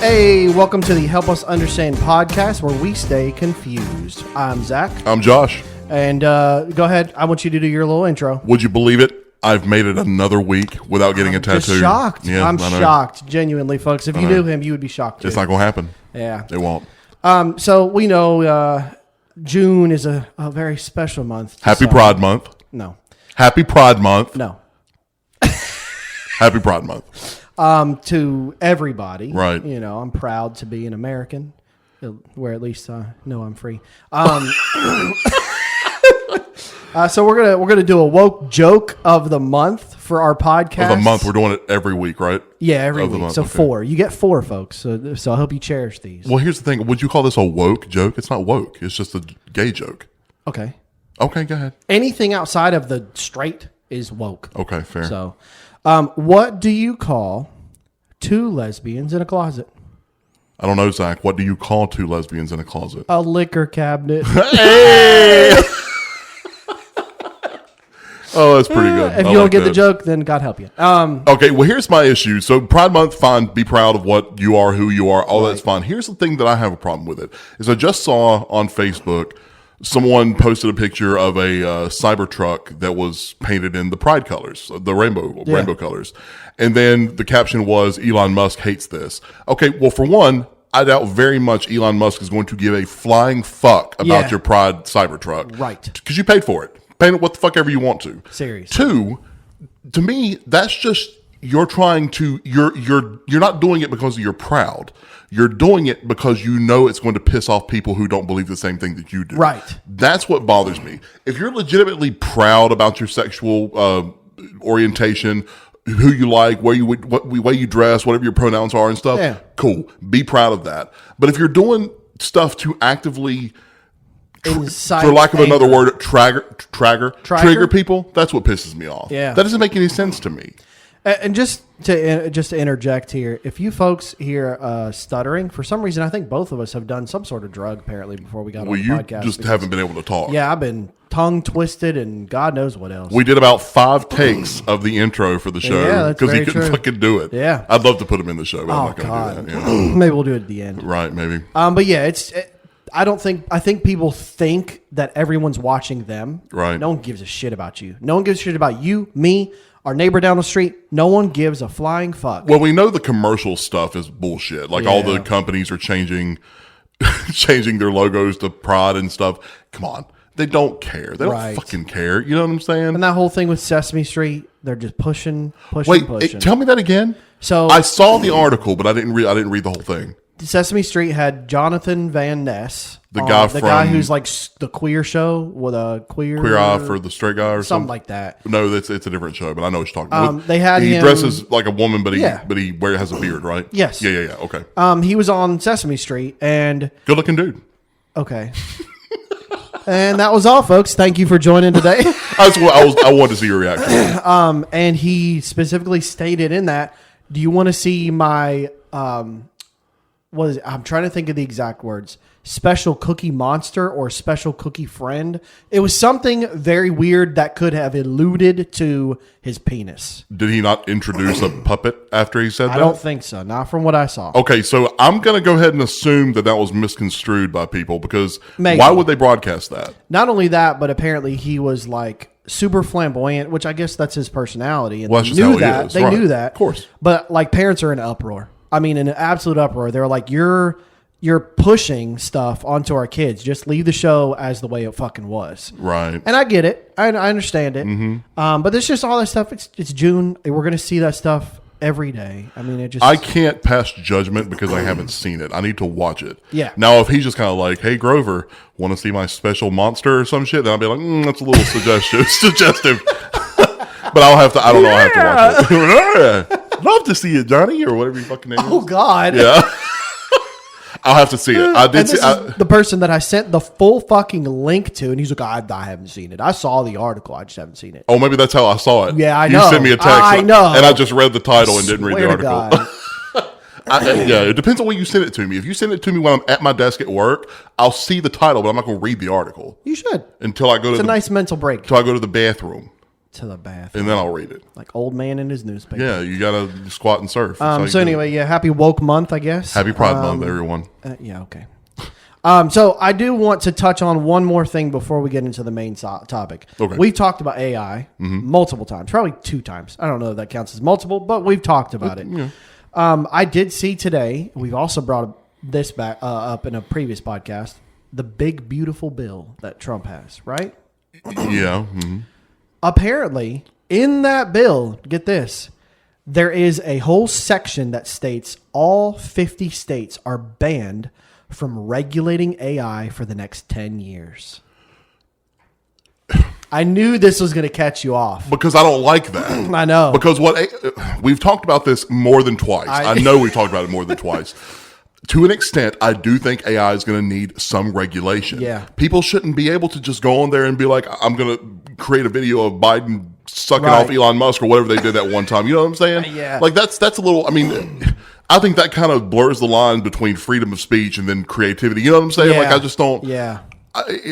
Hey, welcome to the Help Us Understand podcast where we stay confused. I'm Zach. I'm Josh. And go ahead. I want you to do your little intro. Would you believe it? I've made it another week without getting a tattoo. Just shocked. Yeah, I'm shocked. Genuinely, folks. If you knew him, you would be shocked too. It's not going to happen. Yeah. It won't. So we know June is a very special month. Happy Pride Month. No. Happy Pride Month. No. Happy Pride Month. To everybody. Right. You know, I'm proud to be an American, where at least I know I'm free. So we're gonna do a woke joke of the month for our podcast. Of the month, we're doing it every week, right? Yeah, every week. Month, so okay. 4. You get 4, folks. So I hope you cherish these. Well, here's the thing. Would you call this a woke joke? It's not woke. It's just a gay joke. Okay. Okay, go ahead. Anything outside of the straight is woke. Okay, fair. So, what do you call 2 lesbians in a closet? I don't know, Zach. What do you call 2 lesbians in a closet? A liquor cabinet. Hey! Oh, that's pretty good. If you don't get the joke, then God help you. Okay, well, here's my issue. So Pride Month, fine. Be proud of what you are, who you are. All that's fine. Here's the thing that I have a problem with it is I just saw on Facebook someone posted a picture of a Cybertruck that was painted in the Pride colors, the rainbow colors. And then the caption was, Elon Musk hates this. Okay, well, for one, I doubt very much Elon Musk is going to give a flying fuck about your Pride Cybertruck. Right. Because you paid for it. Paint it what the fuck ever you want to. Seriously. 2, to me, that's just you're trying to you're not doing it because you're proud. You're doing it because you know it's going to piss off people who don't believe the same thing that you do. Right. That's what bothers me. If you're legitimately proud about your sexual orientation, who you like, way you dress, whatever your pronouns are and stuff, cool. Be proud of that. But if you're doing stuff to actively for lack of another word, trigger people, that's what pisses me off. Yeah. That doesn't make any sense to me. And just to interject here, if you folks hear stuttering, for some reason, I think both of us have done some sort of drug apparently before we got on the podcast. Well, you just haven't been able to talk. Yeah, I've been tongue twisted and God knows what else. We did about 5 takes of the intro for the show because he couldn't fucking do it. Yeah. I'd love to put him in the show, but I'm not going to do that. Yeah. Maybe we'll do it at the end. Right, maybe. But yeah, I think people think that everyone's watching them. Right. No one gives a shit about you. No one gives a shit about you, me, our neighbor down the street. No one gives a flying fuck. Well, we know the commercial stuff is bullshit. Like all the companies are changing their logos to Pride and stuff. Come on. They don't care. They don't fucking care. You know what I'm saying? And that whole thing with Sesame Street, they're just pushing. Wait, tell me that again. So I saw the article, but I didn't read the whole thing. Sesame Street had Jonathan Van Ness, the guy who's like the queer show with a queer eye for the straight guy or something like that. No, it's a different show, but I know what you're talking about. They had he him, dresses like a woman, but he has a beard, right? Yes. Yeah. Okay. He was on Sesame Street and good looking dude. Okay. And that was all, folks. Thank you for joining today. I wanted to see your reaction. And he specifically stated in that, do you want to see my I'm trying to think of the exact words. Special cookie monster or special cookie friend. It was something very weird that could have alluded to his penis. Did he not introduce a puppet after he said that? I don't think so. Not from what I saw. Okay, so I'm going to go ahead and assume that was misconstrued by people because why would they broadcast that? Not only that, but apparently he was like super flammable, which I guess that's his personality. And well, they knew that. They knew that. Of course. But like parents are in an uproar. I mean, in an absolute uproar. They're like, you're pushing stuff onto our kids. Just leave the show as the way it fucking was. Right. And I get it. I understand it. Mm-hmm. But it's just all that stuff. It's June. We're going to see that stuff every day. I mean, I can't pass judgment because I haven't seen it. I need to watch it. Yeah. Now, if he's just kind of like, hey, Grover, want to see my special monster or some shit, then I'll be like, that's a little suggestive. But I don't know. I have to watch it. Love to see it, Johnny, or whatever your fucking name is. Oh, God. Yeah. I'll have to see it. I did see the person that I sent the full fucking link to, and he's like, I haven't seen it. I saw the article. I just haven't seen it. Oh, maybe that's how I saw it. Yeah, I know. You sent me a text. I know. And I just read the title and didn't read the article. God. Yeah, it depends on when you send it to me. If you send it to me when I'm at my desk at work, I'll see the title, but I'm not going to read the article. You should. Until I go to It's a nice mental break. Until I go to the bathroom. to the bathroom. And then I'll read it. Like old man in his newspaper. Yeah, you got to squat and surf. That's how you So do it. anyway, yeah, happy woke month, I guess. Happy Pride Month, everyone. Yeah, okay. So I do want to touch on one more thing before we get into the main topic. Okay. We've talked about AI multiple times, probably 2 times. I don't know if that counts as multiple, but we've talked about it. Yeah. I did see today, we've also brought this back up in a previous podcast, the big, beautiful bill that Trump has, right? Yeah. Mm-hmm. Apparently, in that bill, get this, there is a whole section that states all 50 states are banned from regulating AI for the next 10 years. I knew this was going to catch you off. Because I don't like that. I know. Because we've talked about this more than twice. I know we've talked about it more than twice. To an extent, I do think AI is going to need some regulation. Yeah. People shouldn't be able to just go on there and be like, I'm going to create a video of Biden sucking off Elon Musk or whatever they did that one time. You know what I'm saying? Yeah. Like that's a little, I mean, I think that kind of blurs the line between freedom of speech and then creativity. You know what I'm saying? Yeah. Like I just don't. Yeah.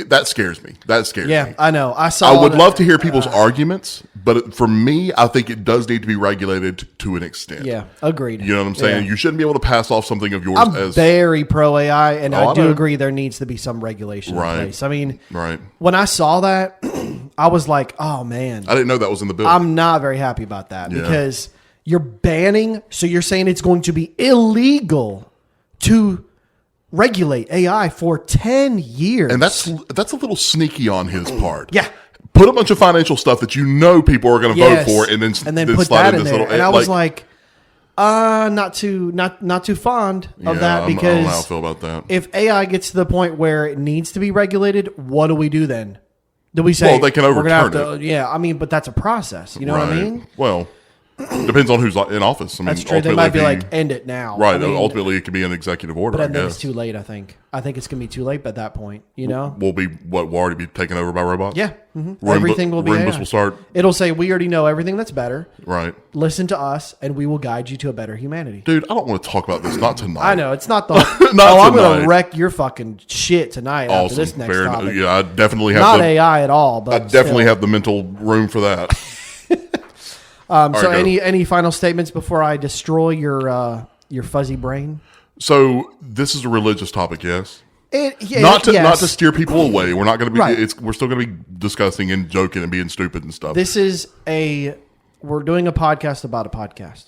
That scares me. That scares me. Yeah, I know. I would love to hear people's arguments, but for me, I think it does need to be regulated to an extent. Yeah, agreed. You know what I'm saying? Yeah. You shouldn't be able to pass off something of yours I'm as very pro AI, and I do know. agree there needs to be some regulation in place. I mean, right. when I saw that, I was like, oh, man. I didn't know that was in the bill. I'm not very happy about that Yeah. because you're banning, so you're saying it's going to be illegal to regulate AI for 10 years. And that's a little sneaky on his part. Yeah. Put a bunch of financial stuff that you know people are going to vote for, and then put slide that in in this there. little. And I was like, not too fond of that I don't know because how I feel about that. if AI gets to the point where it needs to be regulated, what do we do then? Do we say, Well, they can we're gonna have overturn to, Yeah, I mean, but that's a process. You know what I mean? Well, depends on who's in office. I mean, That's true. They might be like, end it now. right. I mean, Ultimately, it could be an executive order. but I I think guess it's too late. I think it's going to be too late at that point. You know? We'll already be taken over by robots. Yeah. Everything will be Roombas AI. will start. It'll say, we already know everything that's better. Right. Listen to us, and we will guide you to a better humanity. Dude, I don't want to talk about this. Not tonight. I know. It's not the... I'm going tonight. to wreck your fucking shit tonight after this next Fair topic. Yeah, I definitely have Not AI at all, but I definitely still. have the mental room for that. So right, any final statements before I destroy your fuzzy brain? So this is a religious topic, yes. Yes. Not to steer people away. We're not going to be. Right. We're still going to be discussing and joking and being stupid and stuff. This is we're doing a podcast about a podcast.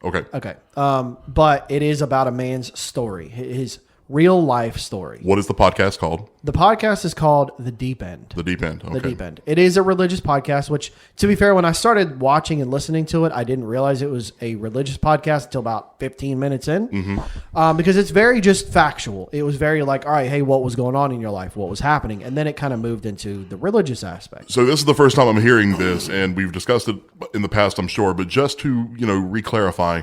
Okay. Okay. But it is about a man's story, his real life story. What is the podcast called? The podcast is called The Deep End. The Deep End. Okay. The Deep End. It is a religious podcast, which, to be fair, when I started watching and listening to it, I didn't realize it was a religious podcast until about 15 minutes in. Because it's very just factual. It was very like, all right, hey, what was going on in your life? What was happening? And then it kind of moved into the religious aspect. So this is the first time I'm hearing this, and we've discussed it in the past, I'm sure. But just to re-clarify,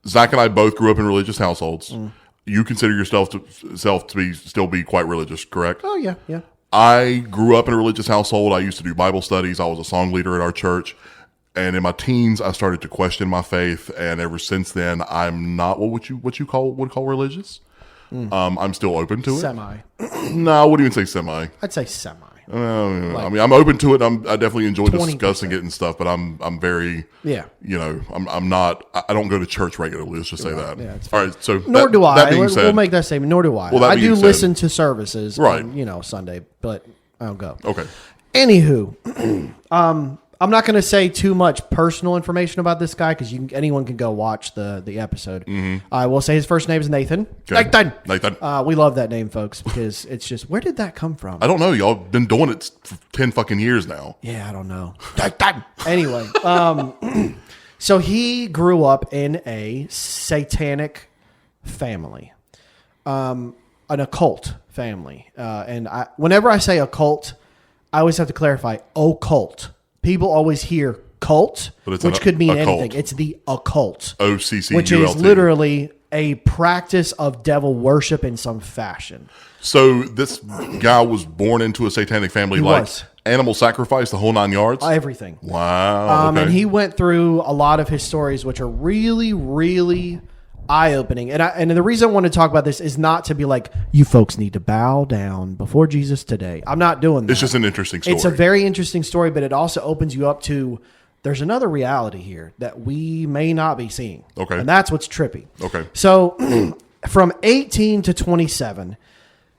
Zach and I both grew up in religious households. You consider yourself to still be quite religious, correct? Oh, yeah, yeah. I grew up in a religious household. I used to do Bible studies. I was a song leader at our church. And in my teens, I started to question my faith. And ever since then, I'm not what you would call religious. I'm still open to it. Semi. No, I wouldn't even say semi. I'd say semi. I mean, I'm open to it. I definitely enjoy 20%. discussing it and stuff. But I'm very, I'm not. I don't go to church regularly. Let's just say that. Yeah, it's all right. So nor do I. That being said, we'll make that statement. Nor do I. Well, that I being do said- listen to services, Right. on, Sunday, but I don't go. okay. Anywho, I'm not going to say too much personal information about this guy because anyone can go watch the episode. I will say his first name is Nathan. Okay. Nathan. We love that name, folks, because it's just, where did that come from? I don't know. Y'all been doing it for 10 fucking years now. Yeah, I don't know. Anyway, so he grew up in a satanic family, an occult family. And whenever I say occult, I always have to clarify occult. People always hear cult, which could mean occult. anything. It's the occult, OCCULT. which is literally a practice of devil worship in some fashion. So this guy was born into a satanic family, He like was. animal sacrifice, the whole 9 yards. Everything. Wow. Okay. And he went through a lot of his stories, which are really, really eye-opening. And the reason I want to talk about this is not to be like, you folks need to bow down before Jesus today. I'm not doing that. It's just an interesting story. It's a very interesting story, but it also opens you up to there's another reality here that we may not be seeing. Okay. And that's what's trippy. Okay. So from 18 to 27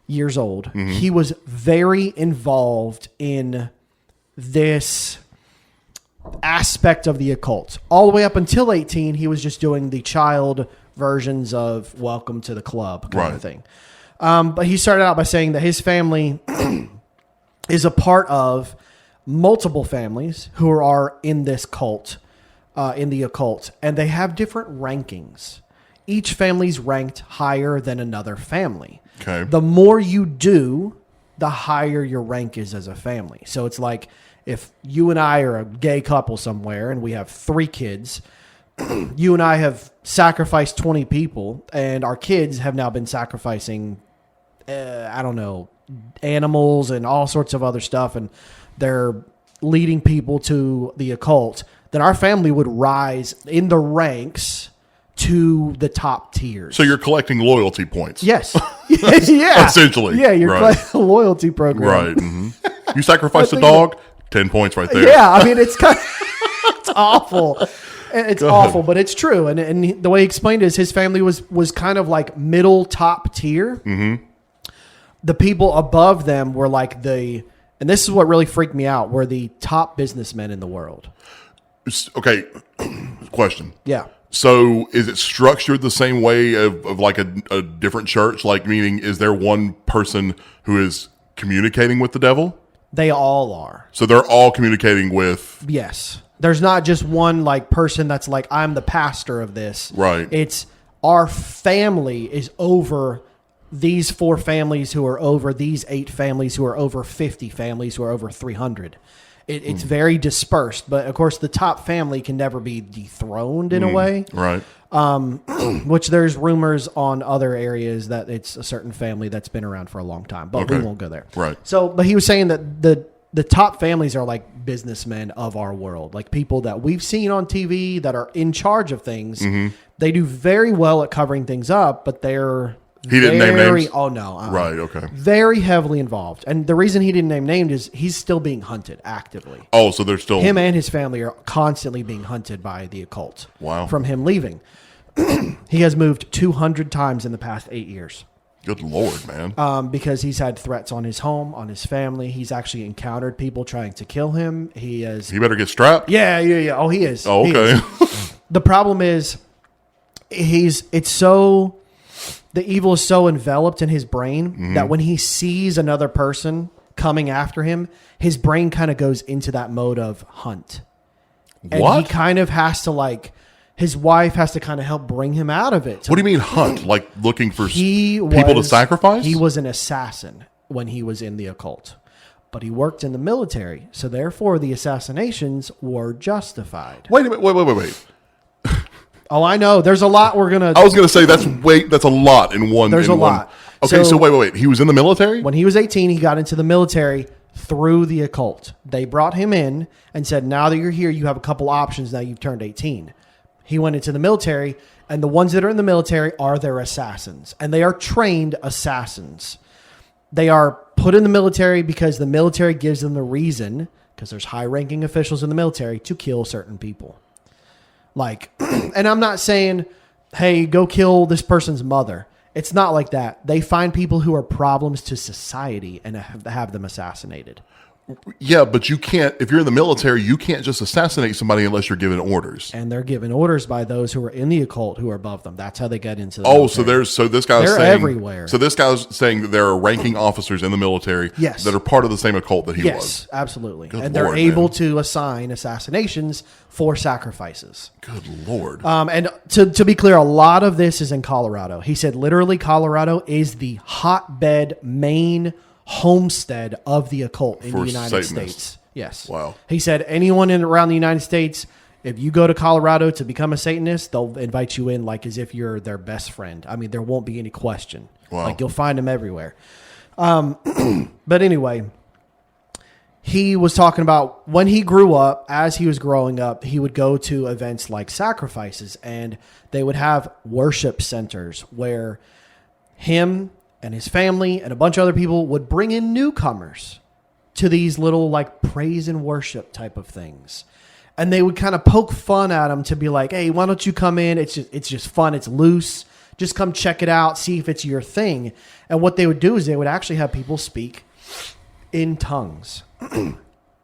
years old, he was very involved in this aspect of the occult. All the way up until 18, he was just doing the child versions of Welcome to the Club kind of thing. But he started out by saying that his family is a part of multiple families who are in this cult, in the occult, and they have different rankings. Each family's ranked higher than another family. Okay. The more you do, the higher your rank is as a family. So it's like if you and I are a gay couple somewhere and we have 3 kids, you and I have sacrificed 20 people, and our kids have now been sacrificing, animals and all sorts of other stuff, and they're leading people to the occult, then our family would rise in the ranks to the top tiers. So you're collecting loyalty points. Yes. Yeah. Essentially. Yeah, you're right. collecting a loyalty program. Right. You sacrificed a dog, 10 points right there. Yeah, I mean, it's kind of, it's awful. It's awful, but it's true. And the way he explained it is his family was kind of like middle top tier. Mm-hmm. The people above them were like and this is what really freaked me out, were the top businessmen in the world. Okay. Question. Yeah. So is it structured the same way of like a different church? Like, meaning, is there one person who is communicating with the devil? They all are. So they're all communicating with... Yes. There's not just one like person that's like, I'm the pastor of this. Right. It's our family is over these 4 families who are over these 8 families who are over 50 families who are over 300. It's very dispersed, but of course the top family can never be dethroned in a way. Right. Which there's rumors on other areas that it's a certain family that's been around for a long time, but we won't go there. Right. So, but he was saying that the top families are like businessmen of our world, like people that we've seen on TV that are in charge of things. Mm-hmm. They do very well at covering things up, but they're didn't name names? Oh, no. Right, okay. Very heavily involved. And the reason he didn't name names is he's still being hunted actively. Oh, so they're still... Him and his family are constantly being hunted by the occult. Wow. From him leaving. He has moved 200 times in the past 8 years. Good Lord, man. Because he's had threats on his home, on his family. He's actually encountered people trying to kill him. He better get strapped? Yeah. Oh, he is. Oh, okay. The problem is the evil is so enveloped in his brain that when he sees another person coming after him, his brain kind of goes into that mode of hunt. And what? he kind of has to his wife has to kind of help bring him out of it. What do you mean hunt? Like looking for people to sacrifice? He was an assassin when he was in the occult. But he worked in the military. So therefore the assassinations were justified. Wait a minute. Wait. Oh, I know. There's a lot we're going to... I was going to say that's a lot in one. There's a lot. Okay, so wait. He was in the military? When he was 18, he got into the military through the occult. They brought him in and said, now that you're here, you have a couple options now you've turned 18. He went into the military, and the ones that are in the military are their assassins. And they are trained assassins. They are put in the military because the military gives them the reason, because there's high-ranking officials in the military, to kill certain people. And I'm not saying, hey, go kill this person's mother. It's not like that. They find people who are problems to society and have them assassinated. Yeah, but you can't, if you're in the military, you can't just assassinate somebody unless you're given orders. And they're given orders by those who are in the occult who are above them. That's how they get into the military. So this guy's they're saying everywhere. So this guy's saying that there are ranking officers in the military that are part of the same occult that he was. Yes, absolutely. Good and they're Lord, able man. to assign assassinations for sacrifices. Good Lord. And to be clear, a lot of this is in Colorado. He said literally Colorado is the hotbed main homestead of the occult in the United States. Yes. Wow. He said anyone around the United States, if you go to Colorado to become a Satanist, they'll invite you in like as if you're their best friend. I mean, there won't be any question. Wow. Like you'll find them everywhere. But anyway, he was talking about when he grew up, as he was growing up, he would go to events like sacrifices, and they would have worship centers where him and his family and a bunch of other people would bring in newcomers to these little like praise and worship type of things. And they would kind of poke fun at him to be like, hey, why don't you come in? It's just fun. It's loose. Just come check it out. See if it's your thing. And what they would do is they would actually have people speak in tongues,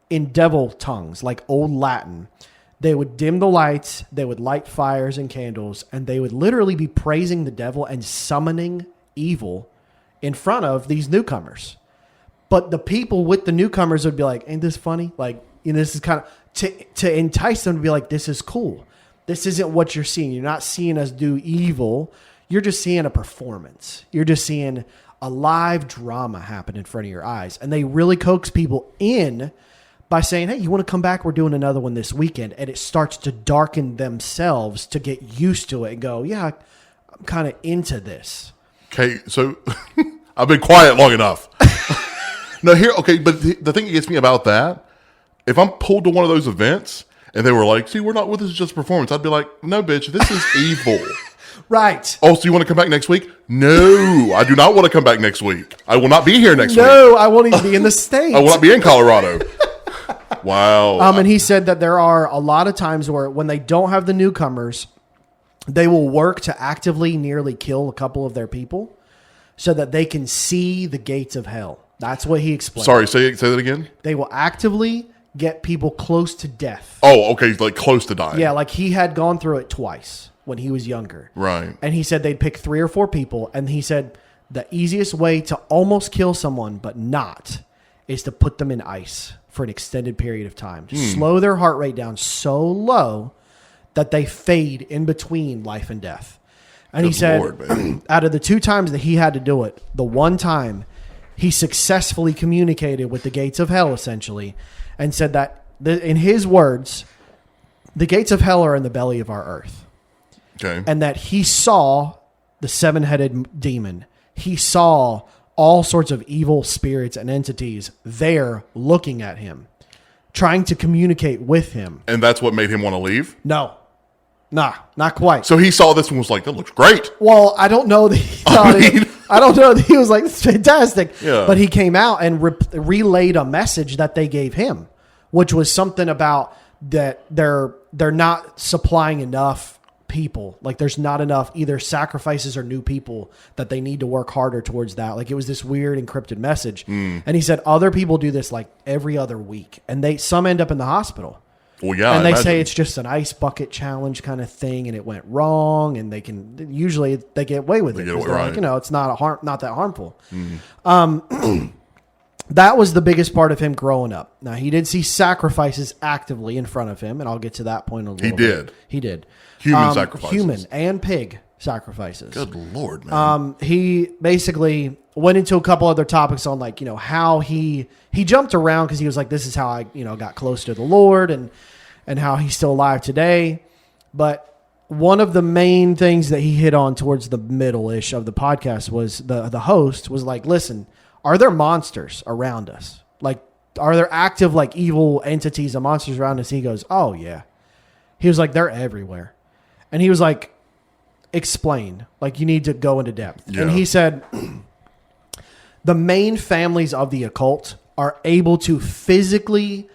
in devil tongues, like old Latin. They would dim the lights. They would light fires and candles. And they would literally be praising the devil and summoning evil in front of these newcomers. But the people with the newcomers would be like, ain't this funny? Like, this is kind of to entice them to be like, this is cool. This isn't what you're seeing. You're not seeing us do evil. You're just seeing a performance. You're just seeing a live drama happen in front of your eyes. And they really coax people in by saying, hey, you want to come back? We're doing another one this weekend. And it starts to darken themselves to get used to it and go, yeah, I'm kind of into this. Okay, so I've been quiet long enough. No, but the thing that gets me about that, if I'm pulled to one of those events and they were like, see, we're not with this, just performance, I'd be like, no, bitch, this is evil. Right. Oh, so you want to come back next week? No, I do not want to come back next week. I will not be here next week. No, I won't even be in the States. I will not be in Colorado. Wow. And he said that there are a lot of times where when they don't have the newcomers, they will work to actively nearly kill a couple of their people so that they can see the gates of hell. That's what he explained. Sorry, say that again? They will actively get people close to death. Oh, okay, like close to dying. Yeah, like he had gone through it twice when he was younger. Right. And he said they'd pick 3 or 4 people, and he said the easiest way to almost kill someone but not is to put them in ice for an extended period of time. To slow their heart rate down so low that they fade in between life and death. And he said, Lord, out of the 2 times that he had to do it, the one time he successfully communicated with the gates of hell, essentially, and said that, in his words, the gates of hell are in the belly of our earth. Okay. And that he saw the 7-headed demon. He saw all sorts of evil spirits and entities there looking at him, trying to communicate with him. And that's what made him want to leave? No. Nah, not quite. So he saw this and was like, that looks great. Well, I don't know that he thought I don't know that he was like, it's fantastic. Yeah. But he came out and relayed a message that they gave him, which was something about that they're not supplying enough people. Like there's not enough either sacrifices or new people, that they need to work harder towards that. Like it was this weird encrypted message. And he said other people do this like every other week, and some end up in the hospital. Well, yeah, and they say it's just an ice bucket challenge kind of thing, and it went wrong, and they usually get away with it. Right. Like, it's not that harmful. That was the biggest part of him growing up. Now he did see sacrifices actively in front of him, and I'll get to that point in a little bit. He did. Human sacrifices. Human and pig sacrifices. Good Lord, man. He basically went into a couple other topics on like, how he jumped around because he was like, this is how I, got close to the Lord and how he's still alive today. But one of the main things that he hit on towards the middle-ish of the podcast was the host was like, listen, are there monsters around us? Like, are there active, like, evil entities and monsters around us? He goes, oh, yeah. He was like, they're everywhere. And he was like, explain. Like, you need to go into depth. Yeah. And he said, the main families of the occult are able to physically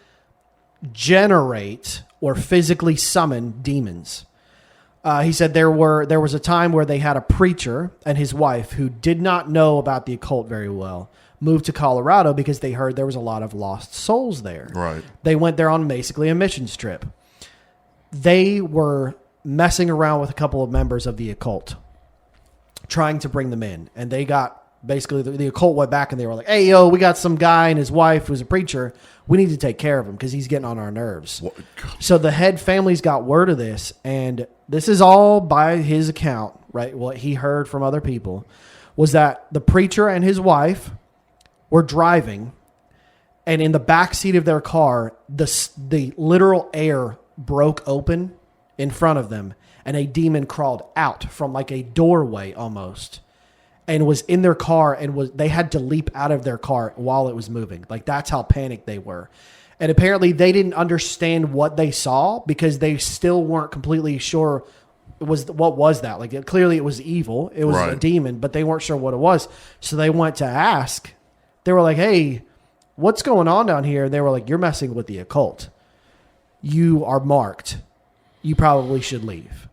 generate or physically summon demons. He said there was a time where they had a preacher and his wife who did not know about the occult very well, moved to Colorado because they heard there was a lot of lost souls there. Right. They went there on basically a missions trip. They were messing around with a couple of members of the occult, trying to bring them in. And they got, basically, the occult went back and they were like, hey, we got some guy and his wife who's a preacher. We need to take care of him because he's getting on our nerves. What? So the head families got word of this, and this is all by his account, right? What he heard from other people was that the preacher and his wife were driving, and in the back seat of their car, the literal air broke open in front of them, and a demon crawled out from like a doorway almost and was in their car they had to leap out of their car while it was moving. Like that's how panicked they were. And apparently they didn't understand what they saw because they still weren't completely sure what was that. Like clearly it was evil. It was a demon, but they weren't sure what it was. So they went to ask. They were like, "Hey, what's going on down here?" And they were like, "You're messing with the occult. You are marked. You probably should leave."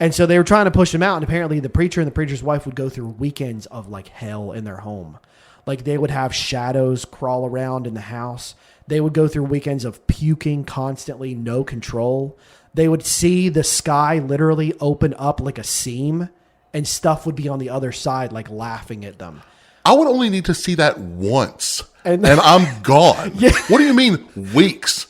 And so they were trying to push him out. And apparently the preacher and the preacher's wife would go through weekends of like hell in their home. Like they would have shadows crawl around in the house. They would go through weekends of puking constantly, no control. They would see the sky literally open up like a seam and stuff would be on the other side, like laughing at them. I would only need to see that once and I'm gone. Yeah. What do you mean weeks?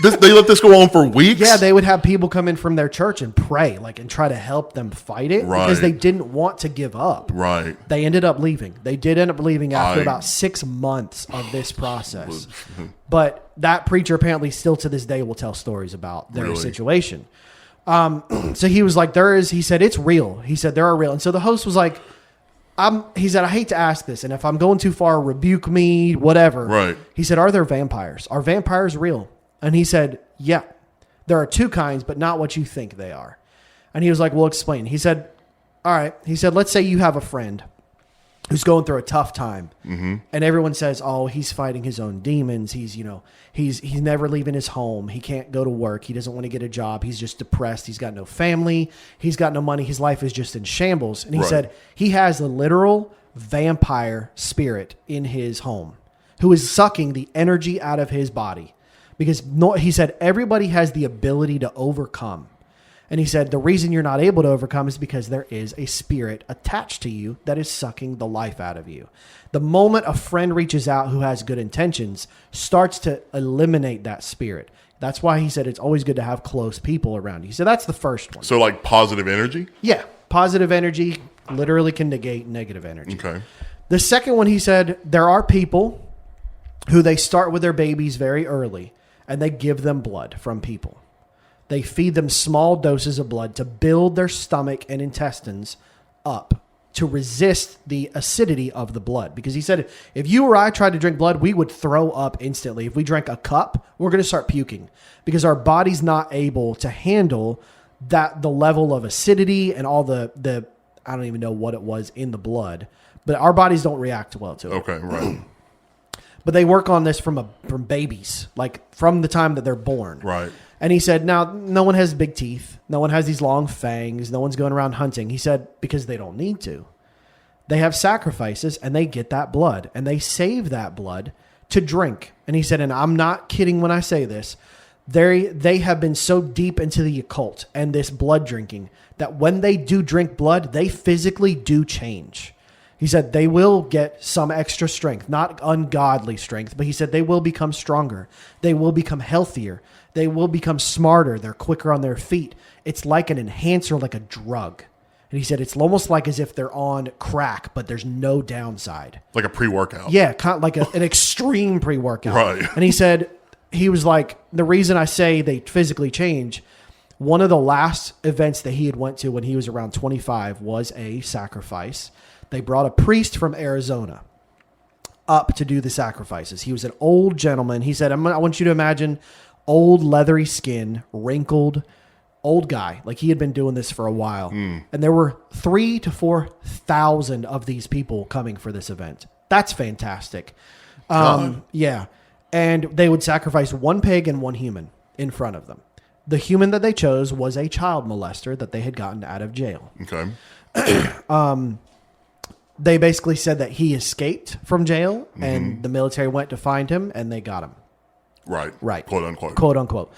They let this go on for weeks? Yeah, they would have people come in from their church and pray, like, and try to help them fight it because they didn't want to give up. Right. They ended up leaving. They did end up leaving after about 6 months of this process. But that preacher apparently still to this day will tell stories about their situation. So he was like, he said, it's real. He said, there are real. And so the host was like, he said, I hate to ask this. And if I'm going too far, rebuke me, whatever. Right. He said, are there vampires? Are vampires real? And he said, yeah, there are 2 kinds, but not what you think they are. And he was like, well, explain. He said, all right. He said, let's say you have a friend who's going through a tough time. Mm-hmm. And everyone says, oh, he's fighting his own demons. He's never leaving his home. He can't go to work. He doesn't want to get a job. He's just depressed. He's got no family. He's got no money. His life is just in shambles. And he said he has a literal vampire spirit in his home who is sucking the energy out of his body. Because he said everybody has the ability to overcome. And he said the reason you're not able to overcome is because there is a spirit attached to you that is sucking the life out of you. The moment a friend reaches out who has good intentions, starts to eliminate that spirit. That's why he said it's always good to have close people around you. So that's the first one. So like positive energy? Yeah. Positive energy literally can negate negative energy. Okay. The second one, he said there are people who they start with their babies very early. And they give them blood from people. They feed them small doses of blood to build their stomach and intestines up to resist the acidity of the blood. Because he said, if you or I tried to drink blood, we would throw up instantly. If we drank a cup, we're going to start puking because our body's not able to handle the level of acidity and all the I don't even know what it was in the blood, but our bodies don't react well to it. Okay, right. But they work on this from babies, like from the time that they're born. Right. And he said, now, no one has big teeth. No one has these long fangs. No one's going around hunting. He said, because they don't need to. They have sacrifices and they get that blood and they save that blood to drink. And he said, and I'm not kidding when I say this, they have been so deep into the occult and this blood drinking that when they do drink blood, they physically do change. He said they will get some extra strength, not ungodly strength, but he said they will become stronger. They will become healthier. They will become smarter. They're quicker on their feet. It's like an enhancer, like a drug. And he said it's almost like as if they're on crack, but there's no downside. Like a pre-workout. Yeah, kind of like an extreme pre-workout. Right. And he said, he was like, the reason I say they physically change, one of the last events that he had went to when he was around 25 was a sacrifice. They brought a priest from Arizona up to do the sacrifices. He was an old gentleman. He said, I want you to imagine old leathery skin, wrinkled, old guy. Like he had been doing this for a while. And there were 3,000 to 4,000 of these people coming for this event. That's fantastic. Yeah. And they would sacrifice one pig and one human in front of them. The human that they chose was a child molester that they had gotten out of jail. Okay. They basically said that he escaped from jail and the military went to find him and they got him. Right. Quote unquote. Quote unquote.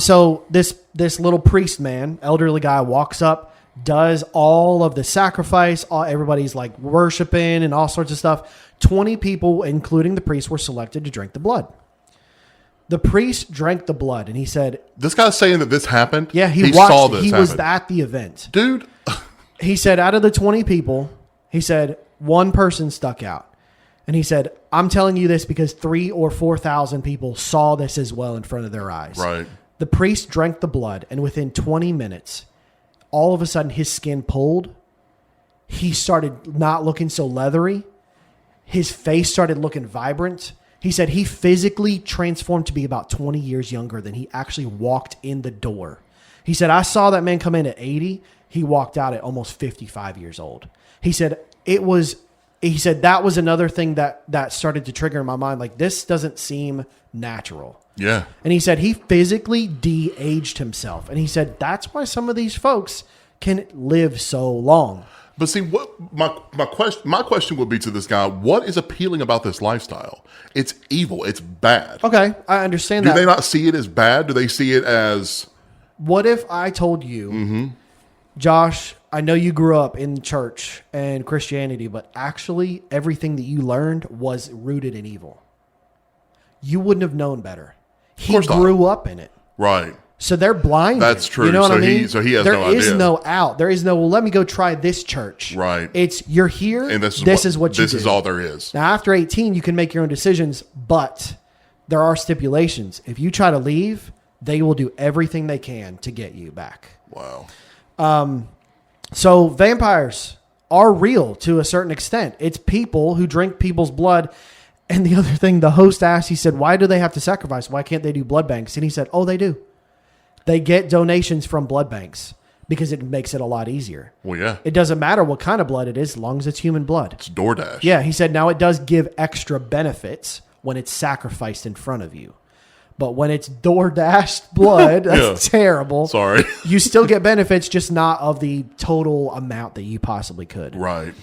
So this little priest man, elderly guy, walks up, does all of the sacrifice. Everybody's like worshiping and all sorts of stuff. 20 people, including the priest, were selected to drink the blood. The priest drank the blood and he said, this guy's saying that this happened? Yeah, he saw watched. this He happen. was at the event. Dude. He said out of the 20 people, he said one person stuck out. And he said, I'm telling you this because 3,000 or 4,000 people saw this as well in front of their eyes. Right. The priest drank the blood and within 20 minutes, all of a sudden his skin pulled. he started not looking so leathery. His face started looking vibrant. He said he physically transformed to be about 20 years younger than he actually walked in the door. He said, I saw that man come in at 80. He walked out at almost 55 years old. He said that was another thing that started to trigger in my mind. Like, this doesn't seem natural. Yeah. And he said he physically de-aged himself. And he said that's why some of these folks can live so long. But see, what my question would be to this guy: what is appealing about this lifestyle? It's evil. It's bad. Okay, I understand Do that. they not see it as bad? Do they see it as? What if I told you, Josh, I know you grew up in church and Christianity, but actually everything that you learned was rooted in evil. You wouldn't have known better. He grew up in it. Right. So they're blinded. That's true. You know what I He mean? has no idea. There is no out. There is no, well, let me go try this church. Right. It's, you're here. And this is what you do. This is all there is. Now, after 18, you can make your own decisions, but there are stipulations. If you try to leave, they will do everything they can to get you back. Wow. So vampires are real to a certain extent. It's people who drink people's blood. And the other thing the host asked, he said, why do they have to sacrifice? Why can't they do blood banks? And he said, oh, they do. They get donations from blood banks because it makes it a lot easier. Well, yeah. It doesn't matter what kind of blood it is as long as it's human blood. It's DoorDash. Yeah, he said, now it does give extra benefits when it's sacrificed in front of you. But when it's DoorDash blood, that's terrible. Sorry. You still get benefits, just not of the total amount that you possibly could. Right.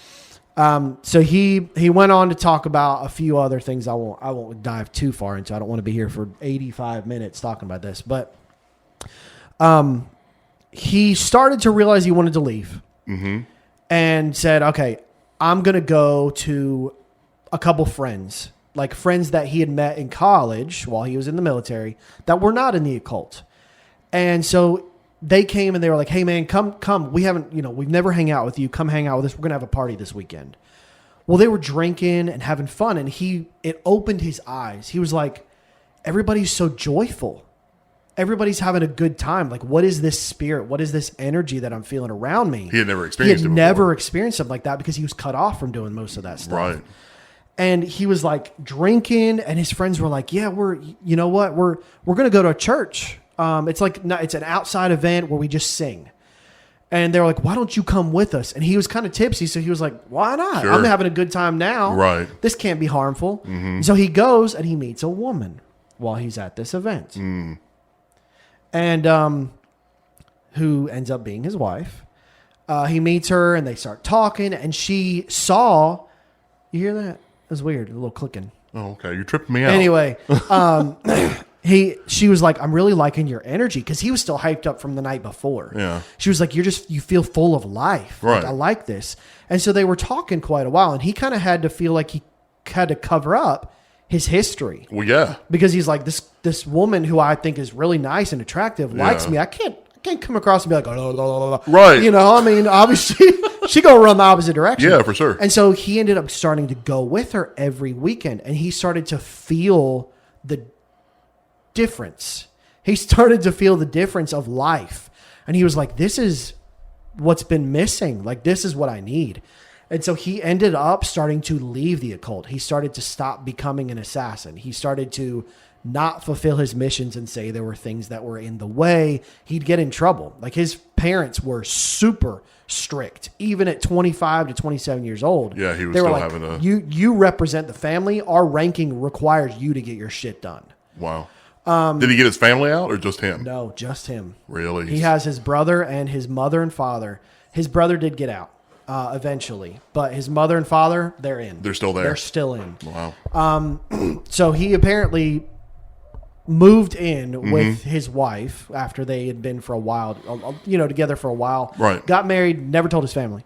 So he went on to talk about a few other things I won't dive too far into. I don't want to be here for 85 minutes talking about this. But he started to realize he wanted to leave. Mm-hmm. And said, okay, I'm going to go to a couple friends. Like friends that he had met in college while he was in the military that were not in the occult. And so they came and they were like, hey man, come. We've never hang out with you. Come hang out with us. We're going to have a party this weekend. Well, they were drinking and having fun. And it opened his eyes. He was like, everybody's so joyful. Everybody's having a good time. Like, what is this spirit? What is this energy that I'm feeling around me? He had never experienced it before. Never experienced something like that because he was cut off from doing most of that stuff. Right. And he was like drinking, and his friends were like, "Yeah, we're going to go to a church. It's an outside event where we just sing." And they were like, "Why don't you come with us?" And he was kind of tipsy, so he was like, "Why not? Sure. I'm having a good time now. Right. This can't be harmful." Mm-hmm. So he goes and he meets a woman while he's at this event, and who ends up being his wife. He meets her, and they start talking, and she saw. You hear that? It was weird, a little clicking. Oh, okay. You're tripping me out. Anyway, she was like, I'm really liking your energy because he was still hyped up from the night before. Yeah. She was like, you feel full of life. Right. Like, I like this. And so they were talking quite a while, and he kind of had to feel like he had to cover up his history. Well, yeah. Because he's like, this woman who I think is really nice and attractive likes me. I can't come across and be like, oh, right. You know, I mean, obviously she gonna run the opposite direction. Yeah, for sure. And so he ended up starting to go with her every weekend, and he started to feel the difference. He started to feel the difference of life. And he was like, this is what's been missing. Like, this is what I need. And so he ended up starting to leave the occult. He started to stop becoming an assassin. He started to not fulfill his missions and say there were things that were in the way. He'd get in trouble. Like, his parents were super strict, even at 25 to 27 years old. Yeah, he was they were still like, having a... You represent the family. Our ranking requires you to get your shit done. Wow. Did he get his family out or just him? No, just him. Really? He has his brother and his mother and father. His brother did get out eventually, but his mother and father, they're in. They're still there. They're still in. Wow. So he apparently moved in with his wife after they had been for a while, together for a while. Right. Got married, never told his family.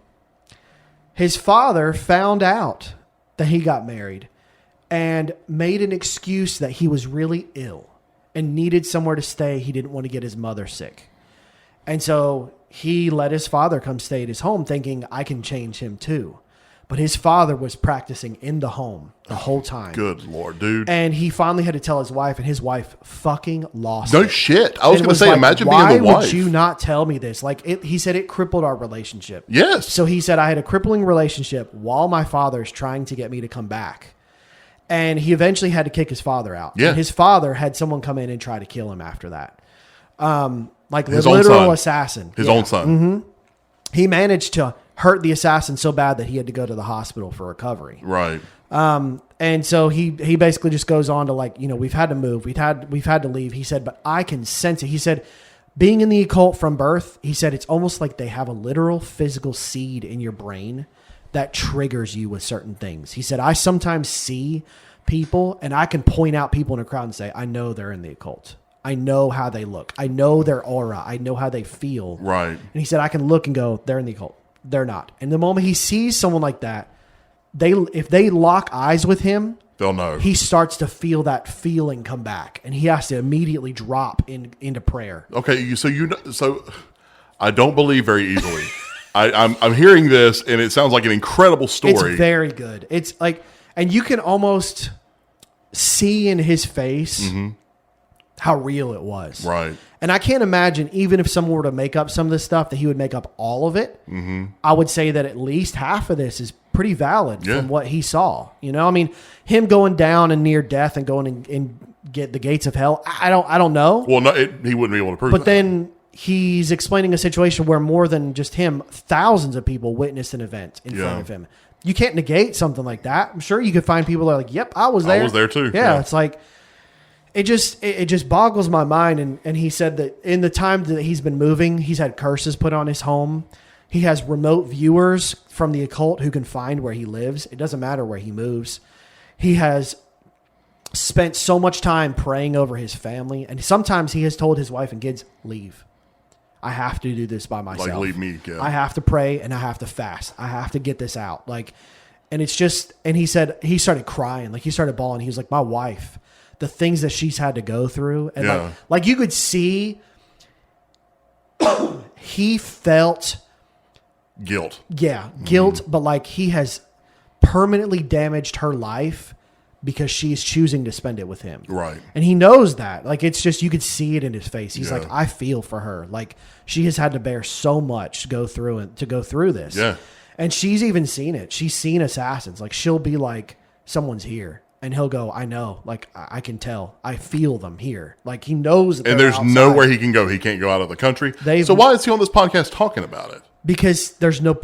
His father found out that he got married and made an excuse that he was really ill and needed somewhere to stay. He didn't want to get his mother sick. And so he let his father come stay at his home thinking, I can change him too. But his father was practicing in the home the whole time. Good Lord, dude. And he finally had to tell his wife, and his wife fucking lost No it. shit. I was And going to say, like, imagine being the wife. Why would you not tell me this? Like, he said it crippled our relationship. Yes. So he said, I had a crippling relationship while my father's trying to get me to come back. And he eventually had to kick his father out. Yeah. And his father had someone come in and try to kill him after that. Like His the own literal son. assassin. His Yeah. own son. He managed to hurt the assassin so bad that he had to go to the hospital for recovery. Right. And so he basically just goes on to like, we've had to move. We've had to leave. He said, but I can sense it. He said, being in the occult from birth, he said, it's almost like they have a literal physical seed in your brain that triggers you with certain things. He said, I sometimes see people and I can point out people in a crowd and say, I know they're in the occult. I know how they look. I know their aura. I know how they feel. Right. And he said, I can look and go, they're in the occult. They're not. And the moment he sees someone like that, if they lock eyes with him, They'll know. he starts to feel that feeling come back, and he has to immediately drop into prayer. Okay, so I don't believe very easily. I'm hearing this, and it sounds like an incredible story. It's very good. It's like, and you can almost see in his face how real it was. Right. And I can't imagine, even if someone were to make up some of this stuff, that he would make up all of it. I would say that at least half of this is pretty valid from what he saw. I mean, him going down and near death and going and get the gates of hell. I don't know. Well, no, he wouldn't be able to prove But that. then he's explaining a situation where more than just him, thousands of people witnessed an event in front of him. You can't negate something like that. I'm sure you could find people that are like, yep, I was there. I was there too. Yeah. It's like, it just boggles my mind. And he said that in the time that he's been moving, he's had curses put on his home. He has remote viewers from the occult who can find where he lives. It doesn't matter where he moves. He has spent so much time praying over his family. And sometimes he has told his wife and kids, leave. I have to do this by myself. Like, leave me. Yeah. I have to pray and I have to fast. I have to get this out. And it's just, and he said, he started crying. Like, he started bawling. He was like, my wife, the things that she's had to go through. And like you could see, he felt guilt. Yeah, guilt, but like he has permanently damaged her life because she's choosing to spend it with him. Right. And he knows that. Like, it's just, you could see it in his face. He's like, I feel for her. Like, she has had to bear so much to go through this. Yeah. And she's even seen it. She's seen assassins. Like, she'll be like, someone's here. And he'll go, I know. Like, I can tell. I feel them here. Like, he knows that And they're there's outside. nowhere he can go. He can't go out of the country. So why is he on this podcast talking about it? Because there's no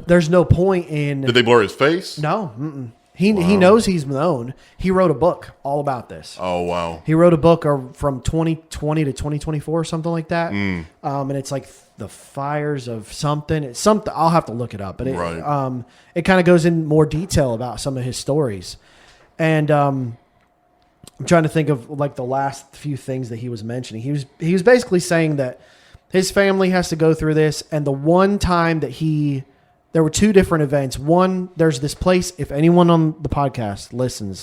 point in... Did they blur his face? No. Mm-mm. He knows he's known. He wrote a book all about this. Oh, wow. He wrote a book from 2020 to 2024 or something like that. And it's like the fires of something. It's something. I'll have to look it up. But it kind of goes in more detail about some of his stories. And I'm trying to think of like the last few things that he was mentioning. He was basically saying that his family has to go through this. And the one time that there were two different events. One, there's this place. If anyone on the podcast listen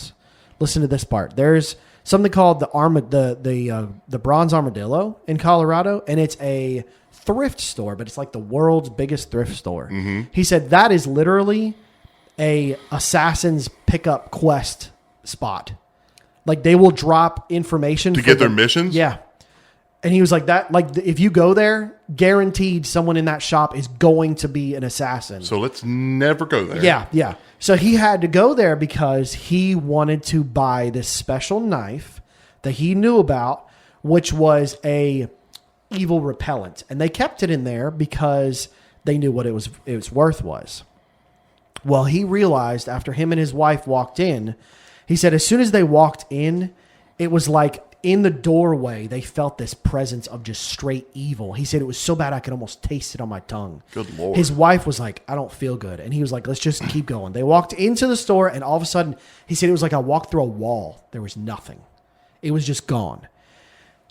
to this part. There's something called the Bronze Armadillo in Colorado, and it's a thrift store, but it's like the world's biggest thrift store. He said that is literally a assassin's pickup quest spot. Like, they will drop information To get their missions? Yeah. And he was like, that, like, if you go there, guaranteed someone in that shop is going to be an assassin. So let's never go there. Yeah, yeah. So he had to go there because he wanted to buy this special knife that he knew about, which was a evil repellent. And they kept it in there because they knew what its worth was. Well, he realized after him and his wife walked in, he said as soon as they walked in, it was like in the doorway, they felt this presence of just straight evil. He said it was so bad I could almost taste it on my tongue. Good Lord. His wife was like, I don't feel good. And he was like, let's just keep going. They walked into the store, and all of a sudden, he said it was like I walked through a wall. There was nothing. It was just gone.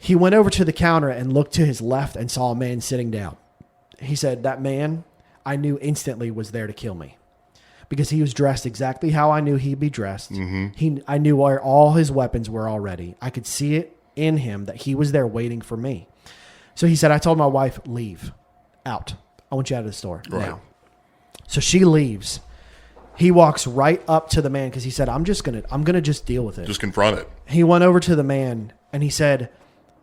He went over to the counter and looked to his left and saw a man sitting down. He said, that man, I knew instantly was there to kill me. Because he was dressed exactly how I knew he'd be dressed. I knew where all his weapons were already. I could see it in him that he was there waiting for me. So he said, I told my wife, leave. Out. I want you out of the store now. So she leaves. He walks right up to the man because he said, I'm gonna just deal with it. Just confront it. He went over to the man and he said,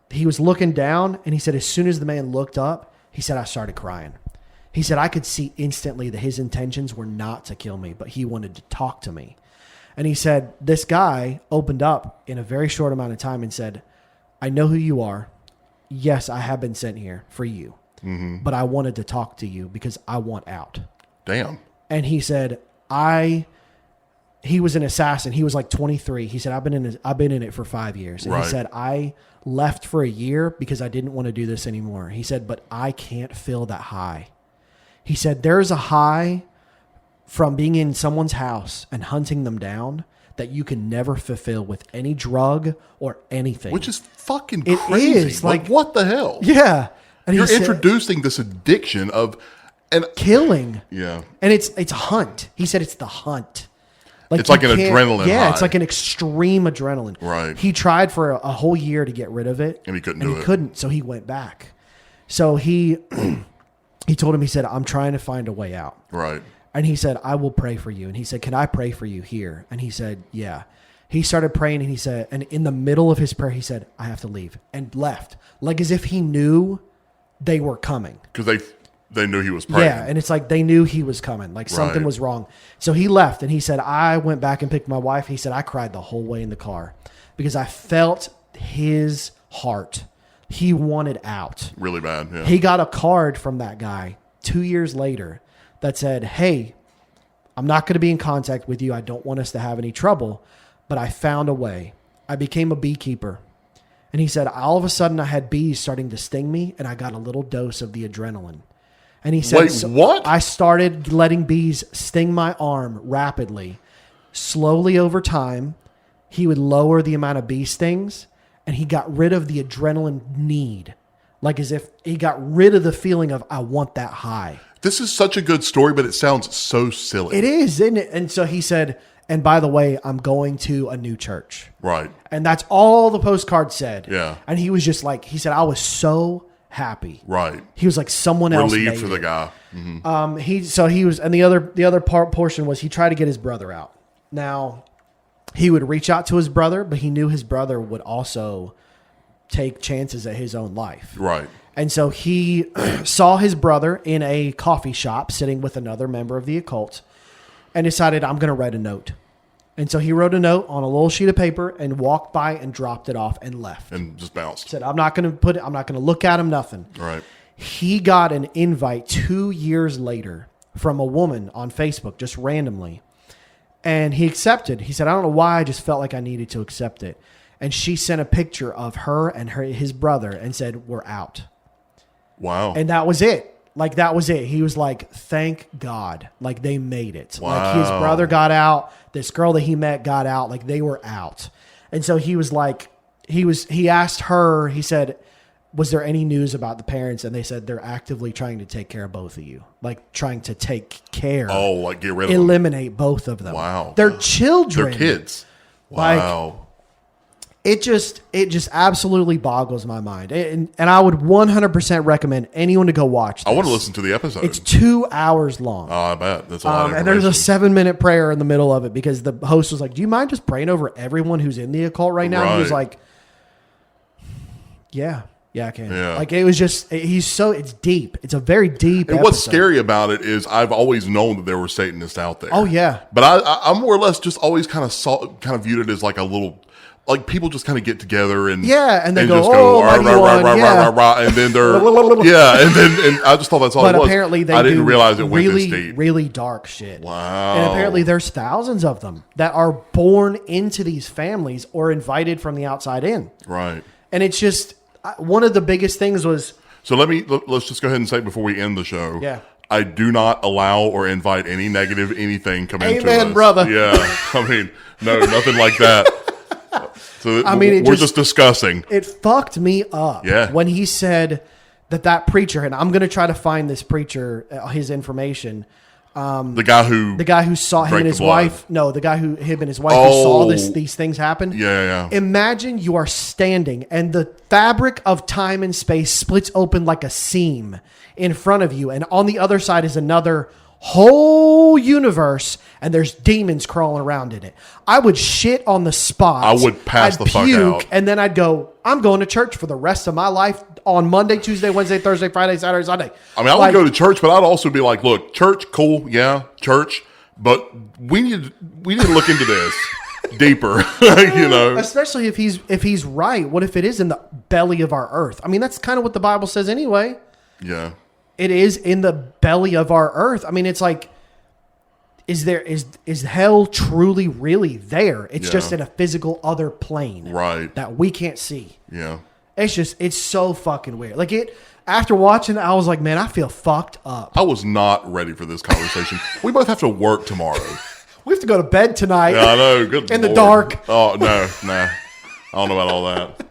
he was looking down and he said, as soon as the man looked up, he said, I started crying. He said, I could see instantly that his intentions were not to kill me, but he wanted to talk to me. And he said, this guy opened up in a very short amount of time and said, I know who you are. Yes, I have been sent here for you, but I wanted to talk to you because I want out. Damn. And he said, he was an assassin. He was like 23. He said, I've been in it for 5 years. And Right. he said, I left for a year because I didn't want to do this anymore. He said, but I can't feel that high. He said, there's a high from being in someone's house and hunting them down that you can never fulfill with any drug or anything. Which is fucking It crazy. is, like- what the hell? yeah. And You're he said, introducing this addiction of, and killing. yeah, And it's a hunt. He said it's the hunt. It's like you an can't- adrenaline Yeah, high. it's like an extreme adrenaline. Right. He tried for a whole year to get rid of it. And he couldn't and do he it. couldn't, so he went back. So he told him, he said, I'm trying to find a way out. right. And he said, I will pray for you. And he said, can I pray for you here? And he said, yeah. He started praying and he said, and in the middle of his prayer, he said, I have to leave, and left. Like as if he knew they were coming. Because they knew he was praying. Yeah, and it's like they knew he was coming. Like something Right. was wrong. So he left, and he said, I went back and picked my wife. He said, I cried the whole way in the car because I felt his heart. He wanted out. Really bad. Yeah. He got a card from that guy 2 years later that said, hey, I'm not going to be in contact with you. I don't want us to have any trouble, but I found a way. I became a beekeeper. And he said, all of a sudden I had bees starting to sting me, and I got a little dose of the adrenaline. And he said, Wait, what? I started letting bees sting my arm rapidly. Slowly over time, he would lower the amount of bee stings, and he got rid of the adrenaline need. Like as if he got rid of the feeling of, I want that high. This is such a good story, but it sounds so silly. It is, isn't it? And so he said, and by the way, I'm going to a new church. Right. And that's all the postcard said. Yeah. And he was just like, he said, I was so happy. Right. He was like, someone else Relieved made for the it. guy. Mhm. He was, and the other portion was he tried to get his brother out. Now, he would reach out to his brother, but he knew his brother would also take chances at his own life. Right. And so he saw his brother in a coffee shop sitting with another member of the occult and decided, I'm going to write a note. And so he wrote a note on a little sheet of paper and walked by and dropped it off and left. And just bounced. Said, I'm not going to look at him, nothing. Right. He got an invite 2 years later from a woman on Facebook, just randomly. And he accepted. He said, I don't know why, I just felt like I needed to accept it. And she sent a picture of her and his brother and said, we're out. Wow. And that was it. Like, that was it. He was like, thank God. Like, they made it. Like, his Wow. brother got out. This girl that he met got out. Like, they were out. And so he was like, he asked her, he said, was there any news about the parents? And they said, they're actively trying to take care of both of you. Like, trying to take care. Oh, like get rid of them. Eliminate both of them. Wow. They're children. They're kids. Like, Wow. It just absolutely boggles my mind. And I would 100% recommend anyone to go watch this. I want to listen to the episode. It's 2 hours long. Oh, I bet. That's a lot of And there's a information. 7-minute prayer in the middle of it because the host was like, do you mind just praying over everyone who's in the occult right now? And he was Right. like, yeah, I can. Yeah. Like, it was just, it's deep. It's a very deep And what's episode. scary about it is I've always known that there were Satanists out there. Oh, yeah. But I more or less just always kind of viewed it as like a little, like people just kind of get together and Yeah, and they go, just "Oh, rah, mighty rah, rah, one," rah, yeah. rah, rah, and then they're and I just thought that's all But it was. apparently they I didn't do realize it went really, this deep. really dark shit. Wow. And apparently there's thousands of them that are born into these families or invited from the outside in. Right. And it's just, one of the biggest things was, So let's just go ahead and say before we end the show. Yeah. I do not allow or invite any negative anything come into us. Amen, brother. Yeah. I mean, no, nothing like that. So I mean, we're just discussing. it fucked me up. Yeah. When he said that preacher, and I'm going to try to find this preacher, his information. The guy who saw him drank and the his blood. wife. No, him and his wife who saw Oh. these things happen. Yeah. Imagine you are standing and the fabric of time and space splits open like a seam in front of you. And on the other side is another whole universe, and there's demons crawling around in it. I would shit on the spot. I would pass the fuck out. And then I'd go, I'm going to church for the rest of my life on Monday, Tuesday, Wednesday, Thursday, Friday, Saturday, Sunday. I mean, I would go to church, but I'd also be like, look, church, cool, yeah, church, but we need to look into this deeper, you know. Especially if he's right. What if it is in the belly of our earth? I mean, that's kind of what the Bible says anyway. Yeah. It is in the belly of our earth. I mean, it's like, is hell truly really there? It's just in a physical other plane, right, that we can't see. Yeah. It's so fucking weird. Like after watching it, I was like, man, I feel fucked up. I was not ready for this conversation. We both have to work tomorrow. We have to go to bed tonight. Yeah, I know. Good in Lord. the dark. Oh, no. I don't know about all that.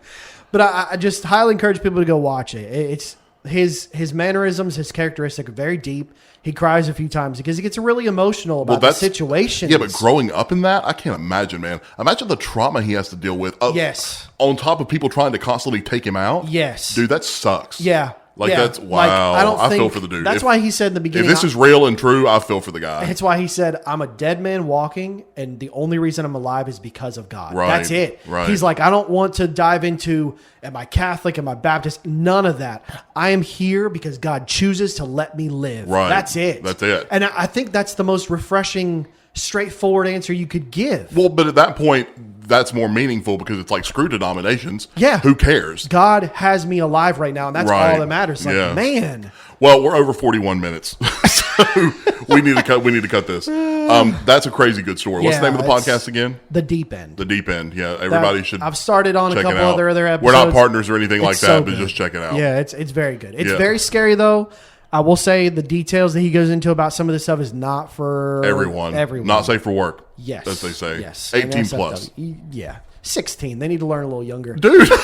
But I just highly encourage people to go watch it. It's his mannerisms, his characteristic are very deep. He cries a few times because he gets really emotional about the situation. Yeah, but growing up in that, I can't imagine, man. Imagine the trauma he has to deal with. Yes. On top of people trying to constantly take him out. Yes. Dude, that sucks. Yeah. Like, that's, wow. I feel for the dude. That's why he said in the beginning. If this is real and true, I feel for the guy. That's why he said, I'm a dead man walking, and the only reason I'm alive is because of God. Right. That's it. Right. He's like, I don't want to dive into, am I Catholic, am I Baptist? None of that. I am here because God chooses to let me live. Right. That's it. That's it. And I think that's the most refreshing, straightforward answer you could give. Well, but at that point, that's more meaningful because it's like, screw denominations. Yeah. Who cares? God has me alive right now, and that's all that matters. Like, man. Well, we're over 41 minutes. So we need to cut this. That's a crazy good story. What's the name of the podcast again? The Deep End. The Deep End. Yeah, everybody should. I've started on a couple other episodes. We're not partners or anything like that, so but just check it out. Yeah, it's very good. It's very scary though. I will say the details that he goes into about some of this stuff is not for everyone. Not safe for work. Yes. As they say. Yes. 18 plus. Yeah. 16. They need to learn a little younger. Dude. All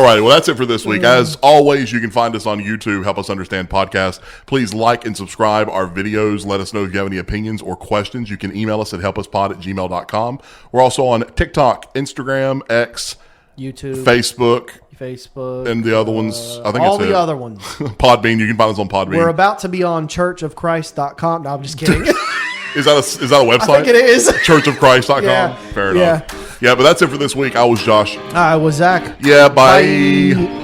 right. Well, that's it for this week. As always, you can find us on YouTube, Help Us Understand Podcast. Please like and subscribe our videos. Let us know if you have any opinions or questions. You can email us at helpuspod@gmail.com. We're also on TikTok, Instagram, X, YouTube, Facebook, and the other ones. I think all it's the other ones. Podbean. You can find us on Podbean. We're about to be on churchofchrist.com. No, I'm just kidding. Is that a website? I think it is. Churchofchrist.com. Yeah. Fair enough. Yeah, but that's it for this week. I was Josh. I was Zach. Yeah, bye.